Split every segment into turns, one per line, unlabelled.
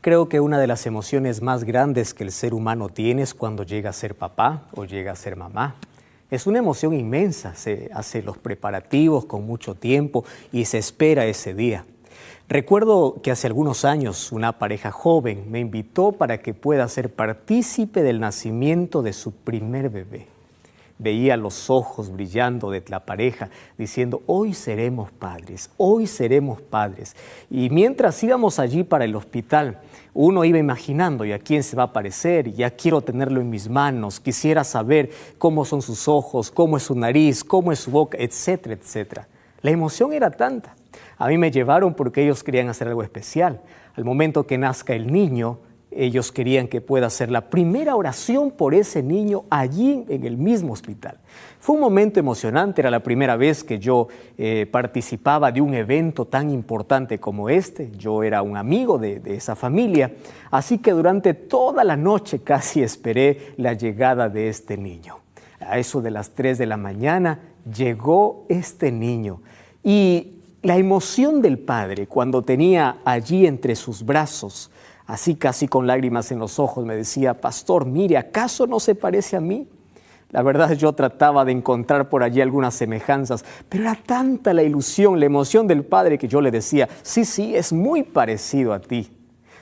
Creo que una de las emociones más grandes que el ser humano tiene es cuando llega a ser papá o llega a ser mamá. Es una emoción inmensa, se hacen los preparativos con mucho tiempo y se espera ese día. Recuerdo que hace algunos años una pareja joven me invitó para que pueda ser partícipe del nacimiento de su primer bebé. Veía los ojos brillando de la pareja diciendo, hoy seremos padres, hoy seremos padres. Y mientras íbamos allí para el hospital, uno iba imaginando, ¿y a quién se va a parecer? Ya quiero tenerlo en mis manos, quisiera saber cómo son sus ojos, cómo es su nariz, cómo es su boca, etcétera, etcétera. La emoción era tanta. A mí me llevaron porque ellos querían hacer algo especial. Al momento que nazca el niño, ellos querían que pueda hacer la primera oración por ese niño allí en el mismo hospital. Fue un momento emocionante, era la primera vez que yo participaba de un evento tan importante como este. Yo era un amigo de esa familia, así que durante toda la noche casi esperé la llegada de este niño. A eso de las 3 de la mañana llegó este niño y la emoción del padre cuando tenía allí entre sus brazos, así casi con lágrimas en los ojos, me decía, pastor, mire, ¿acaso no se parece a mí? La verdad yo trataba de encontrar por allí algunas semejanzas, pero era tanta la ilusión, la emoción del padre que yo le decía, sí, es muy parecido a ti.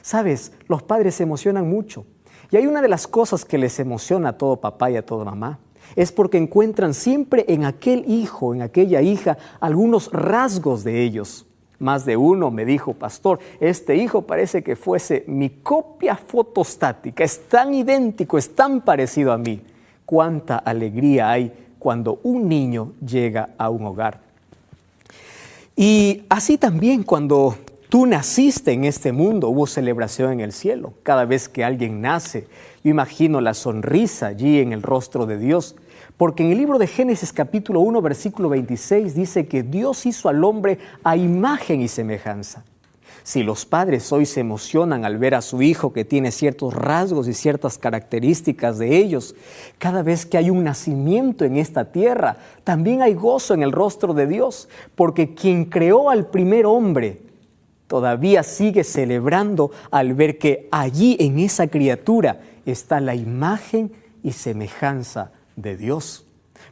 Sabes, los padres se emocionan mucho y hay una de las cosas que les emociona a todo papá y a toda mamá. Es porque encuentran siempre en aquel hijo, en aquella hija, algunos rasgos de ellos. Más de uno me dijo, pastor, este hijo parece que fuese mi copia fotostática, es tan idéntico, es tan parecido a mí. Cuánta alegría hay cuando un niño llega a un hogar. Y así también cuando tú naciste en este mundo, hubo celebración en el cielo. Cada vez que alguien nace, yo imagino la sonrisa allí en el rostro de Dios. Porque en el libro de Génesis capítulo 1, versículo 26 dice que Dios hizo al hombre a imagen y semejanza. Si los padres hoy se emocionan al ver a su hijo que tiene ciertos rasgos y ciertas características de ellos, cada vez que hay un nacimiento en esta tierra, también hay gozo en el rostro de Dios, porque quien creó al primer hombre todavía sigue celebrando al ver que allí en esa criatura está la imagen y semejanza de Dios.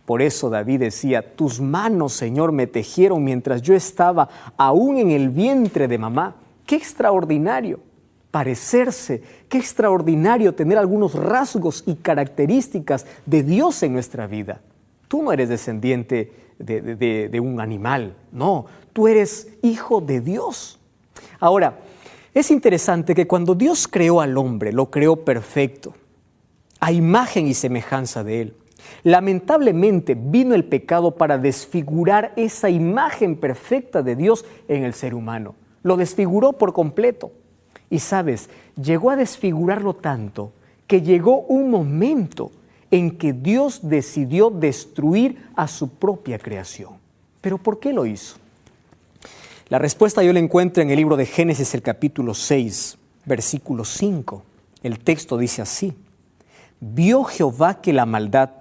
Por eso David decía, tus manos, Señor, me tejieron mientras yo estaba aún en el vientre de mamá. ¡Qué extraordinario parecerse! ¡Qué extraordinario tener algunos rasgos y características de Dios en nuestra vida! Tú no eres descendiente de un animal, no, tú eres hijo de Dios. Ahora, es interesante que cuando Dios creó al hombre, lo creó perfecto, a imagen y semejanza de él. Lamentablemente vino el pecado para desfigurar esa imagen perfecta de Dios en el ser humano. Lo desfiguró por completo. Y sabes, llegó a desfigurarlo tanto que llegó un momento en que Dios decidió destruir a su propia creación. ¿Pero por qué lo hizo? La respuesta yo la encuentro en el libro de Génesis, el capítulo 6, versículo 5. El texto dice así: vio Jehová que la maldad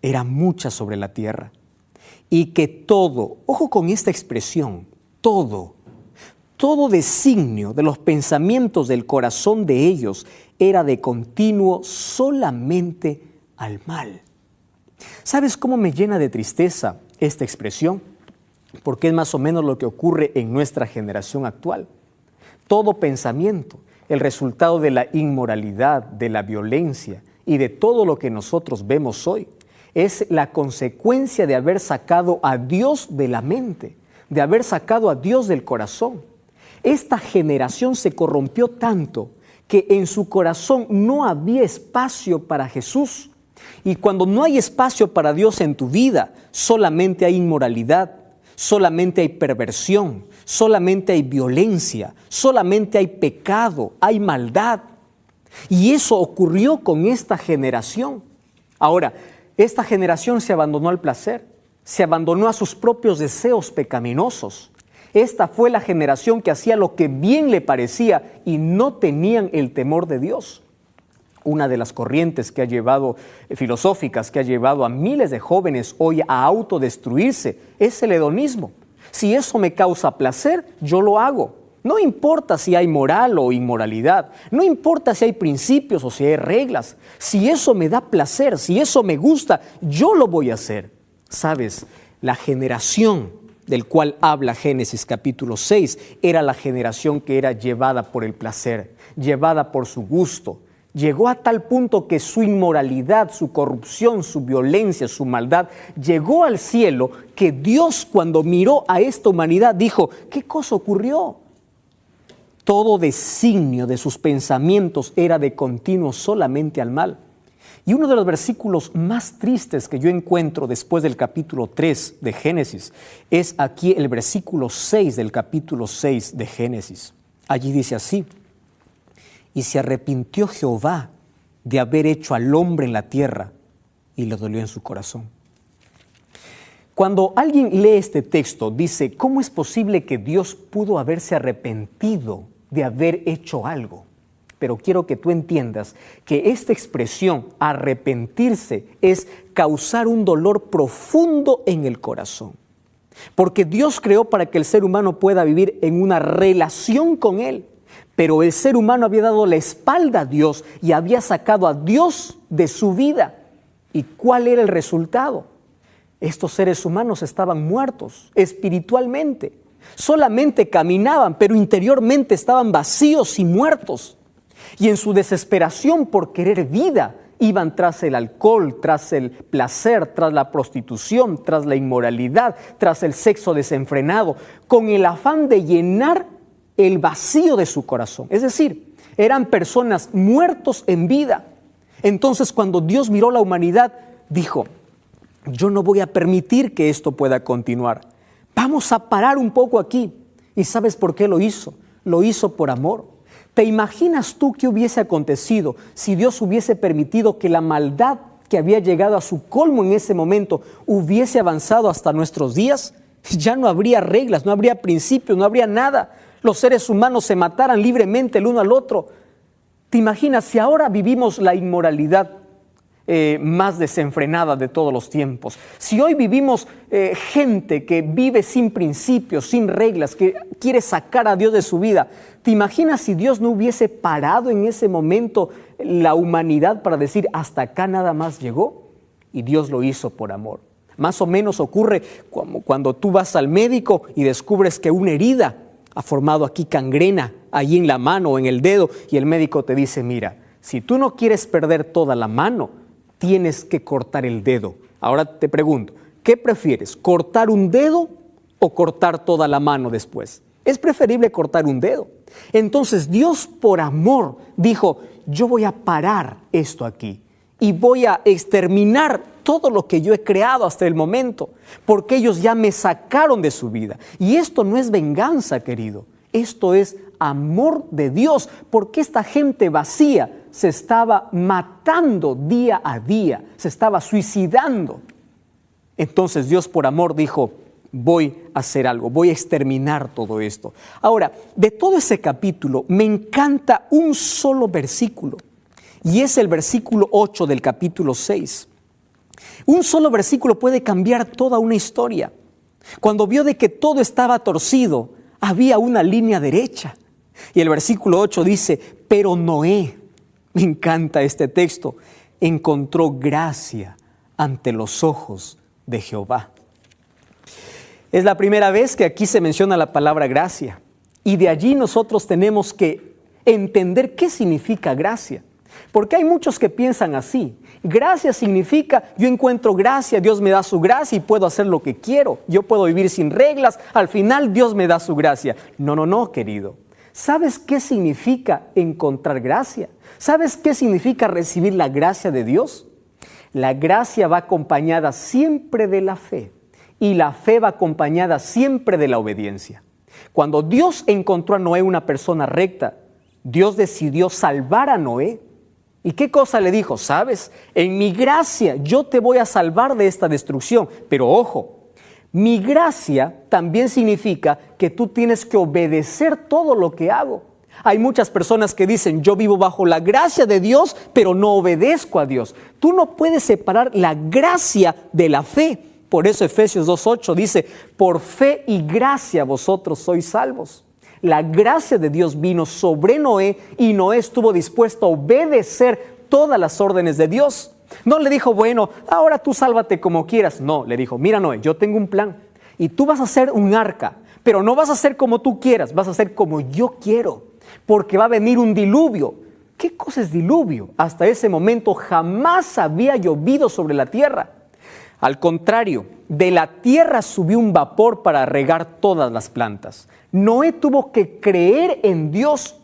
era mucha sobre la tierra y que todo, ojo con esta expresión, todo designio de los pensamientos del corazón de ellos era de continuo solamente al mal. ¿Sabes cómo me llena de tristeza esta expresión? Porque es más o menos lo que ocurre en nuestra generación actual. Todo pensamiento, el resultado de la inmoralidad, de la violencia y de todo lo que nosotros vemos hoy, es la consecuencia de haber sacado a Dios de la mente, de haber sacado a Dios del corazón. Esta generación se corrompió tanto que en su corazón no había espacio para Jesús. Y cuando no hay espacio para Dios en tu vida, solamente hay inmoralidad, solamente hay perversión, solamente hay violencia, solamente hay pecado, hay maldad. Y eso ocurrió con esta generación. Ahora, esta generación se abandonó al placer, se abandonó a sus propios deseos pecaminosos. Esta fue la generación que hacía lo que bien le parecía y no tenían el temor de Dios. Una de las corrientes que ha llevado, filosóficas, que ha llevado a miles de jóvenes hoy a autodestruirse, es el hedonismo. Si eso me causa placer, yo lo hago. No importa si hay moral o inmoralidad, no importa si hay principios o si hay reglas, si eso me da placer, si eso me gusta, yo lo voy a hacer. ¿Sabes? La generación del cual habla Génesis capítulo 6 era la generación que era llevada por el placer, llevada por su gusto. Llegó a tal punto que su inmoralidad, su corrupción, su violencia, su maldad, llegó al cielo, que Dios, cuando miró a esta humanidad, dijo: ¿qué cosa ocurrió? Todo designio de sus pensamientos era de continuo solamente al mal. Y uno de los versículos más tristes que yo encuentro después del capítulo 3 de Génesis es aquí el versículo 6 del capítulo 6 de Génesis. Allí dice así: y se arrepintió Jehová de haber hecho al hombre en la tierra, y le dolió en su corazón. Cuando alguien lee este texto, dice: ¿cómo es posible que Dios pudo haberse arrepentido de haber hecho algo? Pero quiero que tú entiendas que esta expresión, arrepentirse, es causar un dolor profundo en el corazón. Porque Dios creó para que el ser humano pueda vivir en una relación con Él. Pero el ser humano había dado la espalda a Dios y había sacado a Dios de su vida. ¿Y cuál era el resultado? Estos seres humanos estaban muertos espiritualmente. Solamente caminaban, pero interiormente estaban vacíos y muertos. Y en su desesperación por querer vida, iban tras el alcohol, tras el placer, tras la prostitución, tras la inmoralidad, tras el sexo desenfrenado, con el afán de llenar el vacío de su corazón. Es decir, eran personas muertos en vida. Entonces, cuando Dios miró la humanidad, dijo: yo no voy a permitir que esto pueda continuar. Vamos a parar un poco aquí. ¿Y sabes por qué lo hizo? Lo hizo por amor. ¿Te imaginas tú qué hubiese acontecido si Dios hubiese permitido que la maldad que había llegado a su colmo en ese momento hubiese avanzado hasta nuestros días? Ya no habría reglas, no habría principios, no habría nada. Los seres humanos se mataran libremente el uno al otro. ¿Te imaginas si ahora vivimos la inmoralidad más desenfrenada de todos los tiempos? Si hoy vivimos gente que vive sin principios, sin reglas, que quiere sacar a Dios de su vida, ¿te imaginas si Dios no hubiese parado en ese momento la humanidad para decir: hasta acá nada más llegó? Y Dios lo hizo por amor. Más o menos ocurre como cuando tú vas al médico y descubres que una herida ha formado aquí gangrena, allí en la mano o en el dedo, y el médico te dice: mira, si tú no quieres perder toda la mano, tienes que cortar el dedo. Ahora te pregunto, ¿qué prefieres? ¿Cortar un dedo o cortar toda la mano después? Es preferible cortar un dedo. Entonces Dios, por amor, dijo: yo voy a parar esto aquí y voy a exterminar todo lo que yo he creado hasta el momento, porque ellos ya me sacaron de su vida. Y esto no es venganza, querido. Esto es amor de Dios, porque esta gente vacía se estaba matando día a día, se estaba suicidando. Entonces Dios, por amor, dijo: voy a hacer algo, voy a exterminar todo esto. Ahora, de todo ese capítulo me encanta un solo versículo, y es el versículo 8 del capítulo 6. Un solo versículo puede cambiar toda una historia. Cuando vio de que todo estaba torcido, había una línea derecha. Y el versículo 8 dice: pero Noé, me encanta este texto, encontró gracia ante los ojos de Jehová. Es la primera vez que aquí se menciona la palabra gracia. Y de allí nosotros tenemos que entender qué significa gracia. Porque hay muchos que piensan así: gracia significa, yo encuentro gracia, Dios me da su gracia y puedo hacer lo que quiero. Yo puedo vivir sin reglas, al final Dios me da su gracia. No, querido. ¿Sabes qué significa encontrar gracia? ¿Sabes qué significa recibir la gracia de Dios? La gracia va acompañada siempre de la fe, y la fe va acompañada siempre de la obediencia. Cuando Dios encontró a Noé una persona recta, Dios decidió salvar a Noé. ¿Y qué cosa le dijo? ¿Sabes? En mi gracia yo te voy a salvar de esta destrucción. Pero ojo, mi gracia también significa que tú tienes que obedecer todo lo que hago. Hay muchas personas que dicen: yo vivo bajo la gracia de Dios, pero no obedezco a Dios. Tú no puedes separar la gracia de la fe. Por eso Efesios 2:8 dice: por fe y gracia vosotros sois salvos. La gracia de Dios vino sobre Noé y Noé estuvo dispuesto a obedecer todas las órdenes de Dios. No le dijo, bueno, ahora tú sálvate como quieras. No, le dijo, mira Noé, yo tengo un plan y tú vas a hacer un arca, pero no vas a hacer como tú quieras, vas a hacer como yo quiero, porque va a venir un diluvio. ¿Qué cosa es diluvio? Hasta ese momento jamás había llovido sobre la tierra. Al contrario, de la tierra subió un vapor para regar todas las plantas. Noé tuvo que creer en Dios,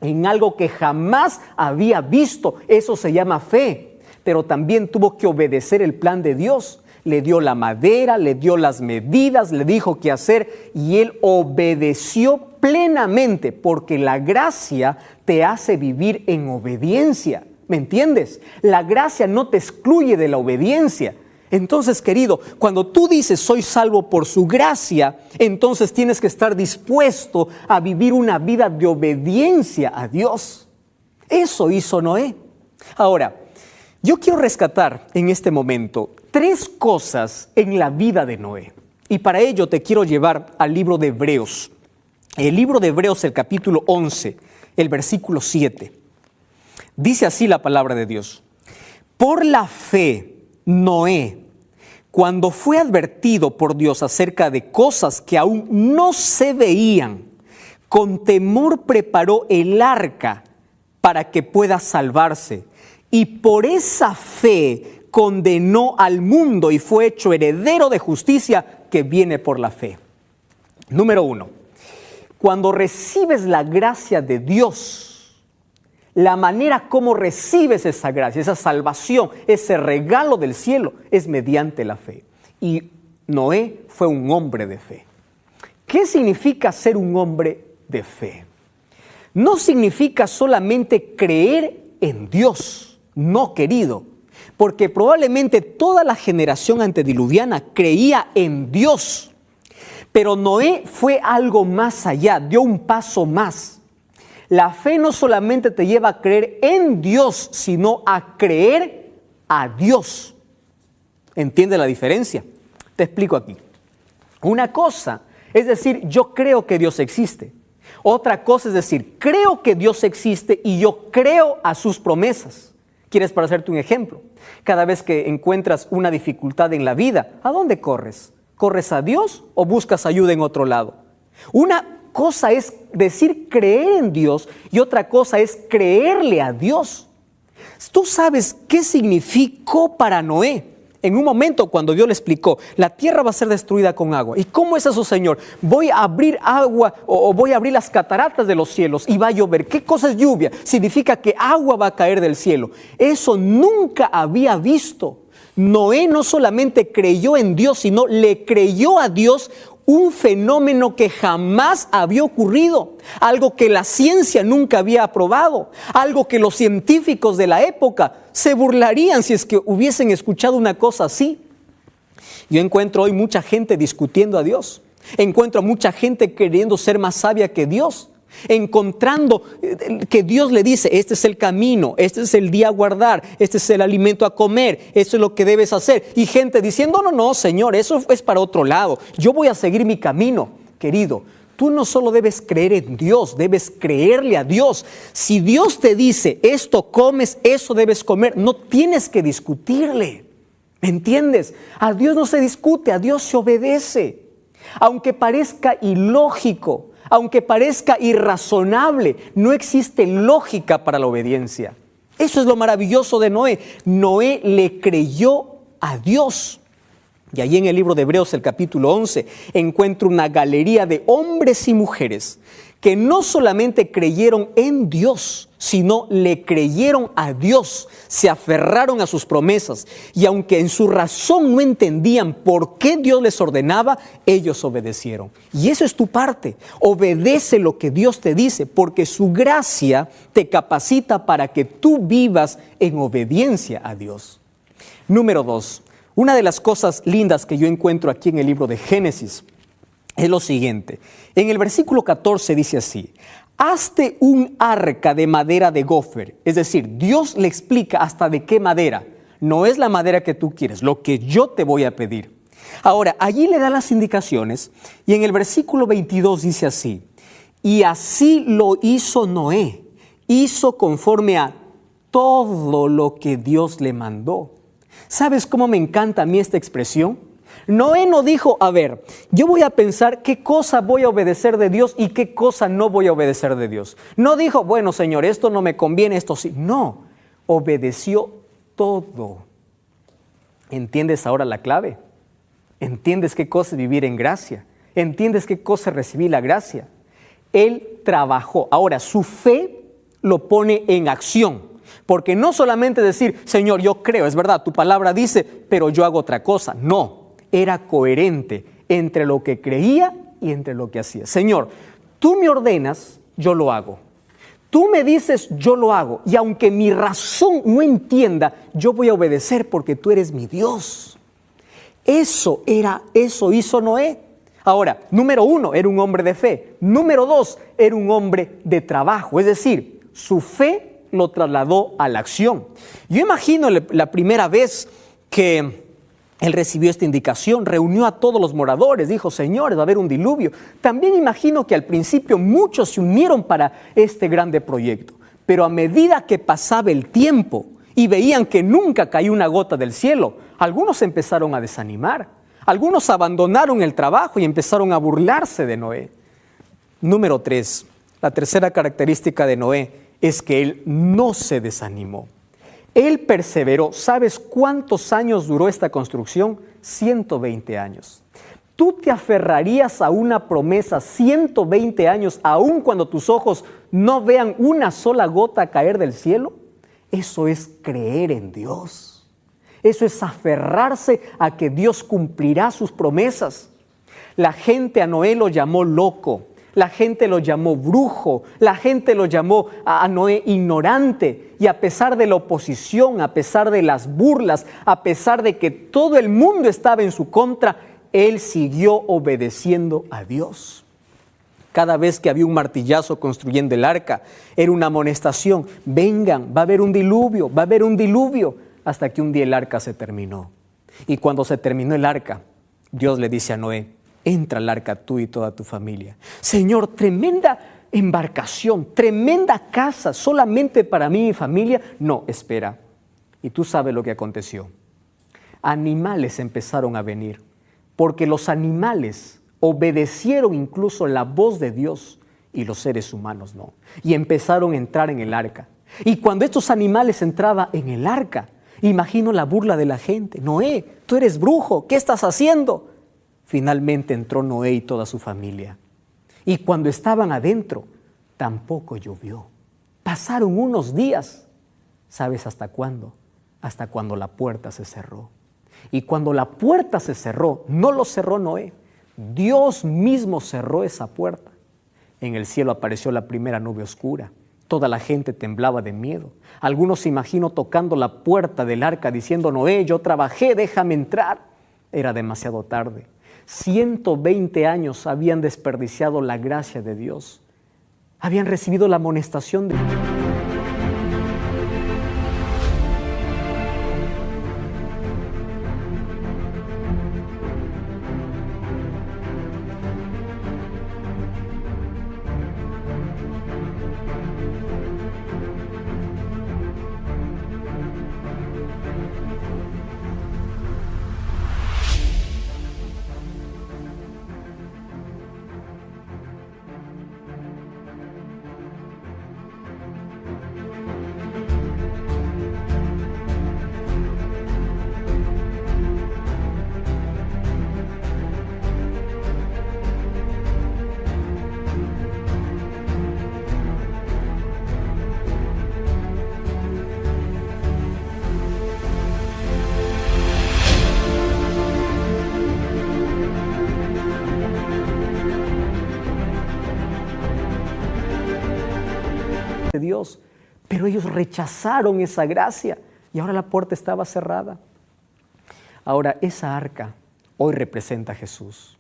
en algo que jamás había visto. Eso se llama fe. Pero también tuvo que obedecer el plan de Dios. Le dio la madera, le dio las medidas, le dijo qué hacer y él obedeció plenamente, porque la gracia te hace vivir en obediencia. ¿Me entiendes? La gracia no te excluye de la obediencia. Entonces, querido, cuando tú dices soy salvo por su gracia, entonces tienes que estar dispuesto a vivir una vida de obediencia a Dios. Eso hizo Noé. Ahora, yo quiero rescatar en este momento 3 cosas en la vida de Noé. Y para ello te quiero llevar al libro de Hebreos. El libro de Hebreos, el capítulo 11, el versículo 7. Dice así la palabra de Dios. Por la fe, Noé, cuando fue advertido por Dios acerca de cosas que aún no se veían, con temor preparó el arca para que pueda salvarse. Y por esa fe condenó al mundo y fue hecho heredero de justicia que viene por la fe. Número 1. Cuando recibes la gracia de Dios, la manera como recibes esa gracia, esa salvación, ese regalo del cielo, es mediante la fe. Y Noé fue un hombre de fe. ¿Qué significa ser un hombre de fe? No significa solamente creer en Dios. No, querido, porque probablemente toda la generación antediluviana creía en Dios, pero Noé fue algo más allá, dio un paso más. La fe no solamente te lleva a creer en Dios, sino a creer a Dios. ¿Entiende la diferencia? Te explico aquí. Una cosa es decir, yo creo que Dios existe. Otra cosa es decir, creo que Dios existe y yo creo a sus promesas. ¿Quieres para hacerte un ejemplo? Cada vez que encuentras una dificultad en la vida, ¿a dónde corres? ¿Corres a Dios o buscas ayuda en otro lado? Una cosa es decir creer en Dios y otra cosa es creerle a Dios. ¿Tú sabes qué significó para Noé? En un momento cuando Dios le explicó, la tierra va a ser destruida con agua. ¿Y cómo es eso, Señor? Voy a abrir agua o voy a abrir las cataratas de los cielos y va a llover. ¿Qué cosa es lluvia? Significa que agua va a caer del cielo. Eso nunca había visto. Noé no solamente creyó en Dios, sino le creyó a Dios un fenómeno que jamás había ocurrido, algo que la ciencia nunca había aprobado, algo que los científicos de la época se burlarían si es que hubiesen escuchado una cosa así. Yo encuentro hoy mucha gente discutiendo a Dios, encuentro a mucha gente queriendo ser más sabia que Dios, encontrando que Dios le dice, este es el camino, este es el día a guardar, este es el alimento a comer, esto es lo que debes hacer. Y gente diciendo, no, Señor, eso es para otro lado, yo voy a seguir mi camino. Querido, tú no solo debes creer en Dios, debes creerle a Dios. Si Dios te dice, esto comes, eso debes comer, no tienes que discutirle. ¿Me entiendes? A Dios no se discute, a Dios se obedece. Aunque parezca ilógico, aunque parezca irrazonable, no existe lógica para la obediencia. Eso es lo maravilloso de Noé. Noé le creyó a Dios. Y allí en el libro de Hebreos, el capítulo 11, encuentro una galería de hombres y mujeres que no solamente creyeron en Dios, sino le creyeron a Dios, se aferraron a sus promesas. Y aunque en su razón no entendían por qué Dios les ordenaba, ellos obedecieron. Y eso es tu parte. Obedece lo que Dios te dice, porque su gracia te capacita para que tú vivas en obediencia a Dios. Número 2. Una de las cosas lindas que yo encuentro aquí en el libro de Génesis es lo siguiente. En el versículo 14 dice así: hazte un arca de madera de gofer. Es decir, Dios le explica hasta de qué madera. No es la madera que tú quieres, lo que yo te voy a pedir. Ahora, allí le da las indicaciones y en el versículo 22 dice así: Y así lo hizo Noé. Hizo conforme a todo lo que Dios le mandó. ¿Sabes cómo me encanta a mí esta expresión? Noé no dijo, a ver, yo voy a pensar qué cosa voy a obedecer de Dios y qué cosa no voy a obedecer de Dios. No dijo, bueno, Señor, esto no me conviene, esto sí. No, obedeció todo. ¿Entiendes ahora la clave? ¿Entiendes qué cosa es vivir en gracia? ¿Entiendes qué cosa es recibir la gracia? Él trabajó. Ahora, su fe lo pone en acción. Porque no solamente decir, Señor, yo creo, es verdad, tu palabra dice, pero yo hago otra cosa. No, era coherente entre lo que creía y entre lo que hacía. Señor, tú me ordenas, yo lo hago. Tú me dices, yo lo hago. Y aunque mi razón no entienda, yo voy a obedecer porque tú eres mi Dios. Eso hizo Noé. Ahora, número 1, era un hombre de fe. Número 2, era un hombre de trabajo. Es decir, su fe lo trasladó a la acción. Yo imagino la primera vez que él recibió esta indicación, reunió a todos los moradores, dijo, señores, va a haber un diluvio. También imagino que al principio muchos se unieron para este grande proyecto. Pero a medida que pasaba el tiempo y veían que nunca cayó una gota del cielo, algunos empezaron a desanimar. Algunos abandonaron el trabajo y empezaron a burlarse de Noé. Número 3, la tercera característica de Noé es que él no se desanimó. Él perseveró. ¿Sabes cuántos años duró esta construcción? 120 años. ¿Tú te aferrarías a una promesa 120 años, aun cuando tus ojos no vean una sola gota caer del cielo? Eso es creer en Dios. Eso es aferrarse a que Dios cumplirá sus promesas. La gente a Noé lo llamó loco. La gente lo llamó brujo, la gente lo llamó a Noé ignorante, y a pesar de la oposición, a pesar de las burlas, a pesar de que todo el mundo estaba en su contra, él siguió obedeciendo a Dios. Cada vez que había un martillazo construyendo el arca, era una amonestación, vengan, va a haber un diluvio, va a haber un diluvio, hasta que un día el arca se terminó. Y cuando se terminó el arca, Dios le dice a Noé, entra al arca tú y toda tu familia. Señor, tremenda embarcación, tremenda casa, solamente para mí y mi familia. No, espera. Y tú sabes lo que aconteció. Animales empezaron a venir, porque los animales obedecieron incluso la voz de Dios y los seres humanos no. Y empezaron a entrar en el arca. Y cuando estos animales entraban en el arca, imagino la burla de la gente. Noé, tú eres brujo, ¿qué estás haciendo? Finalmente entró Noé y toda su familia. Y cuando estaban adentro, tampoco llovió. Pasaron unos días. ¿Sabes hasta cuándo? Hasta cuando la puerta se cerró. Y cuando la puerta se cerró, no lo cerró Noé. Dios mismo cerró esa puerta. En el cielo apareció la primera nube oscura. Toda la gente temblaba de miedo. Algunos se imaginó tocando la puerta del arca diciendo, Noé, yo trabajé, déjame entrar. Era demasiado tarde. 120 años habían desperdiciado la gracia de Dios. Habían recibido la amonestación de Dios. De Dios, pero ellos rechazaron esa gracia y ahora la puerta estaba cerrada. Ahora esa arca hoy representa a Jesús.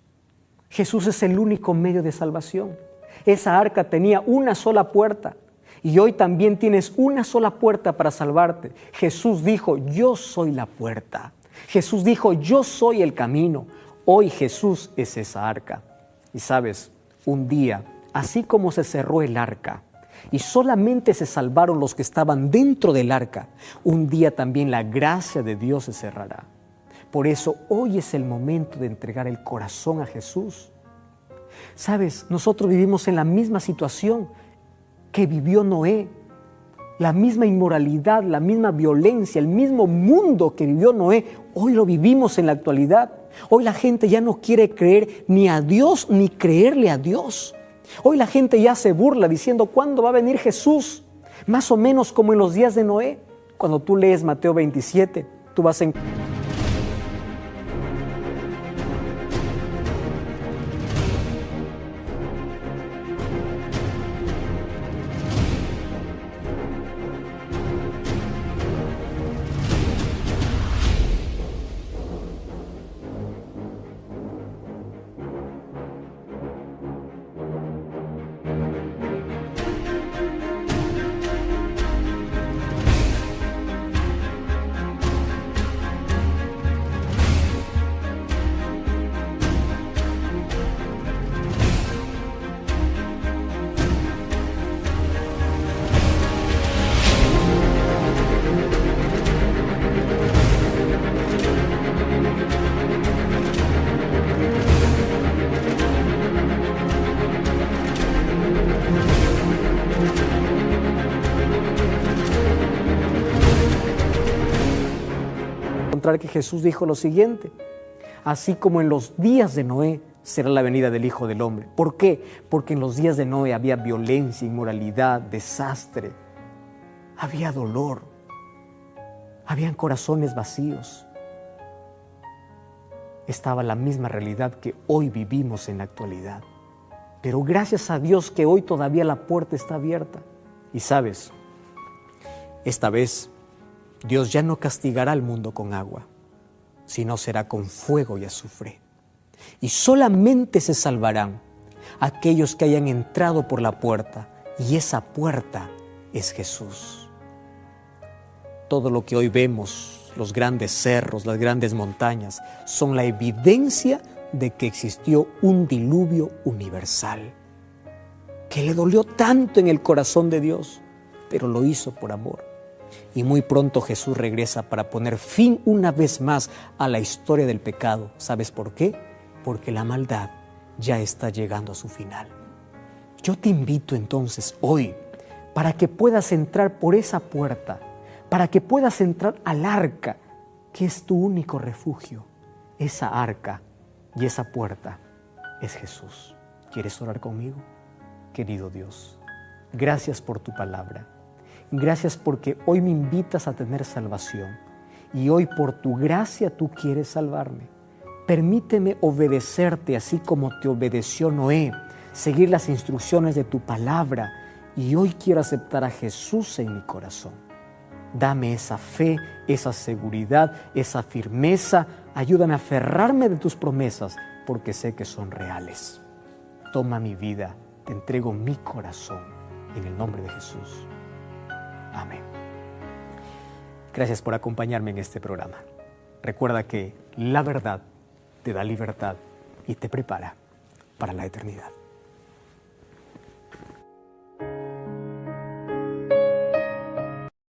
Jesús es el único medio de salvación. Esa arca tenía una sola puerta y hoy también tienes una sola puerta para salvarte. Jesús dijo, yo soy la puerta. Jesús dijo, yo soy el camino. Hoy Jesús es esa arca. Y sabes, un día así como se cerró el arca y solamente se salvaron los que estaban dentro del arca, un día también la gracia de Dios se cerrará. Por eso hoy es el momento de entregar el corazón a Jesús. Sabes, nosotros vivimos en la misma situación que vivió Noé, la misma inmoralidad, la misma violencia, el mismo mundo que vivió Noé, hoy lo vivimos en la actualidad. Hoy la gente ya no quiere creer ni a Dios ni creerle a Dios. Hoy la gente ya se burla diciendo, ¿cuándo va a venir Jesús? Más o menos como en los días de Noé. Cuando tú lees Mateo 27, tú vas a encontrar que Jesús dijo lo siguiente: así como en los días de Noé será la venida del Hijo del Hombre. ¿Por qué? Porque en los días de Noé había violencia, inmoralidad, desastre, había dolor, habían corazones vacíos. Estaba la misma realidad que hoy vivimos en la actualidad. Pero gracias a Dios que hoy todavía la puerta está abierta. Y sabes, esta vez Dios ya no castigará al mundo con agua, sino será con fuego y azufre. Y solamente se salvarán aquellos que hayan entrado por la puerta, y esa puerta es Jesús. Todo lo que hoy vemos, los grandes cerros, las grandes montañas, son la evidencia de que existió un diluvio universal, que le dolió tanto en el corazón de Dios, pero lo hizo por amor. Y muy pronto Jesús regresa para poner fin una vez más a la historia del pecado. ¿Sabes por qué? Porque la maldad ya está llegando a su final. Yo te invito entonces hoy para que puedas entrar por esa puerta, para que puedas entrar al arca, que es tu único refugio. Esa arca y esa puerta es Jesús. ¿Quieres orar conmigo? Querido Dios, gracias por tu palabra. Gracias porque hoy me invitas a tener salvación y hoy por tu gracia tú quieres salvarme. Permíteme obedecerte así como te obedeció Noé, seguir las instrucciones de tu palabra, y hoy quiero aceptar a Jesús en mi corazón. Dame esa fe, esa seguridad, esa firmeza. Ayúdame a aferrarme de tus promesas porque sé que son reales. Toma mi vida, te entrego mi corazón en el nombre de Jesús. Amén. Gracias por acompañarme en este programa. Recuerda que la verdad te da libertad y te prepara para la eternidad.